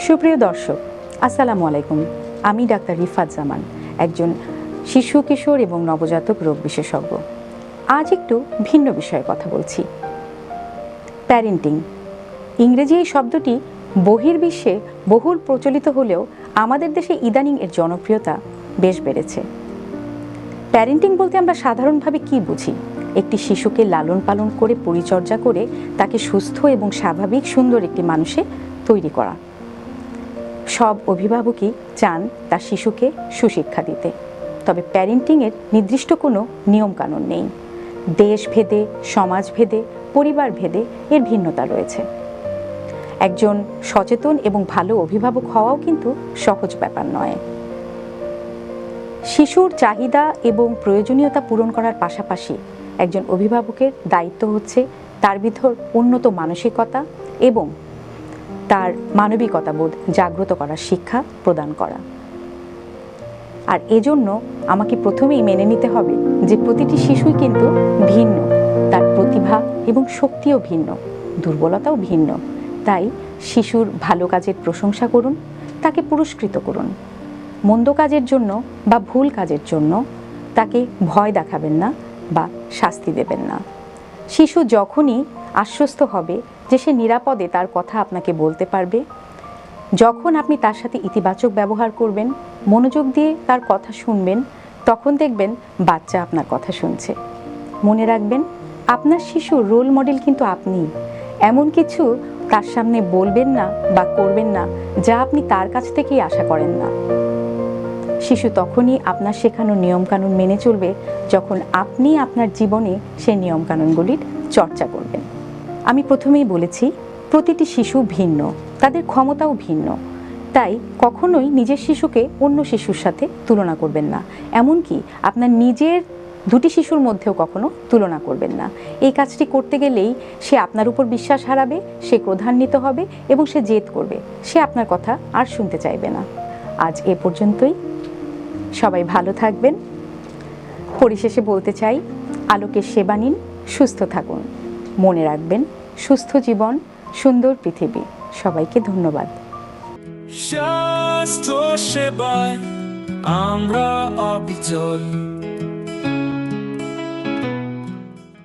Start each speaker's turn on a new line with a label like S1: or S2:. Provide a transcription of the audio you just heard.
S1: সুপ্রিয় দর্শক, আসসালামু আলাইকুম। আমি ডাক্তার রিফাত জামান, একজন শিশু কিশোর এবং নবজাতক রোগ বিশেষজ্ঞ। আজ একটু ভিন্ন বিষয়ে কথা বলছি। প্যারেন্টিং, ইংরেজি এই শব্দটি বহির্বিশ্বে বহুল প্রচলিত হলেও আমাদের দেশে ইদানিং এর জনপ্রিয়তা বেশ বেড়েছে। প্যারেন্টিং বলতে আমরা সাধারণভাবে কি বুঝি? একটি শিশুকে লালন পালন করে পরিচর্যা করে তাকে সুস্থ এবং স্বাভাবিক সুন্দর একটি মানুষে তৈরি করা। সব অভিভাবকই চান তার শিশুকে সুশিক্ষা দিতে, তবে প্যারেন্টিংয়ের নির্দিষ্ট কোনো নিয়মকানুন নেই। দেশভেদে, সমাজভেদে, পরিবার ভেদে এর ভিন্নতা রয়েছে। একজন সচেতন এবং ভালো অভিভাবক হওয়াও কিন্তু সহজ ব্যাপার নয়। শিশুর চাহিদা এবং প্রয়োজনীয়তা পূরণ করার পাশাপাশি একজন অভিভাবকের দায়িত্ব হচ্ছে তার ভিতর উন্নত মানসিকতা এবং তার মানবিকতা বোধ জাগ্রত করার শিক্ষা প্রদান করা। আর এজন্য আমাকে প্রথমেই মেনে নিতে হবে যে প্রতিটি শিশুই কিন্তু ভিন্ন, তার প্রতিভা এবং শক্তিও ভিন্ন, দুর্বলতাও ভিন্ন। তাই শিশুর ভালো কাজের প্রশংসা করুন, তাকে পুরস্কৃত করুন। মন্দ কাজের জন্য বা ভুল কাজের জন্য তাকে ভয় দেখাবেন না বা শাস্তি দেবেন না। শিশু যখনই আশ্বস্ত হবে যে সে নিরাপদে তার কথা আপনাকে বলতে পারবে, যখন আপনি তার সাথে ইতিবাচক ব্যবহার করবেন, মনোযোগ দিয়ে তার কথা শুনবেন, তখন দেখবেন বাচ্চা আপনার কথা শুনছে। মনে রাখবেন, আপনার শিশুর রোল মডেল কিন্তু আপনি। এমন কিছু তার সামনে বলবেন না বা করবেন না যা আপনি তার কাছ থেকেই আশা করেন না। শিশু তখনই আপনার শেখানো নিয়মকানুন মেনে চলবে যখন আপনি আপনার জীবনে সেই নিয়মকানুনগুলির চর্চা করবেন। আমি প্রথমেই বলেছি, প্রতিটি শিশু ভিন্ন, তাদের ক্ষমতাও ভিন্ন। তাই কখনোই নিজের শিশুকে অন্য শিশুর সাথে তুলনা করবেন না। এমনকি আপনার নিজের দুটি শিশুর মধ্যেও কখনো তুলনা করবেন না। এই কাজটি করতে গেলেই সে আপনার উপর বিশ্বাস হারাবে, সে ক্রোধান্বিত হবে এবং সে জেদ করবে। সে আপনার কথা আর শুনতে চাইবে না। আজ এ পর্যন্তই। সবাই ভালো থাকবেন। পরিশেষে বলতে চাই, আলোকের সেবা নিন, সুস্থ থাকুন। মনে রাখবেন, সুস্থ জীবন, সুন্দর পৃথিবী। সবাইকে ধন্যবাদ।
S2: স্বাস্থ্য সেবায় আমরা অবিচল।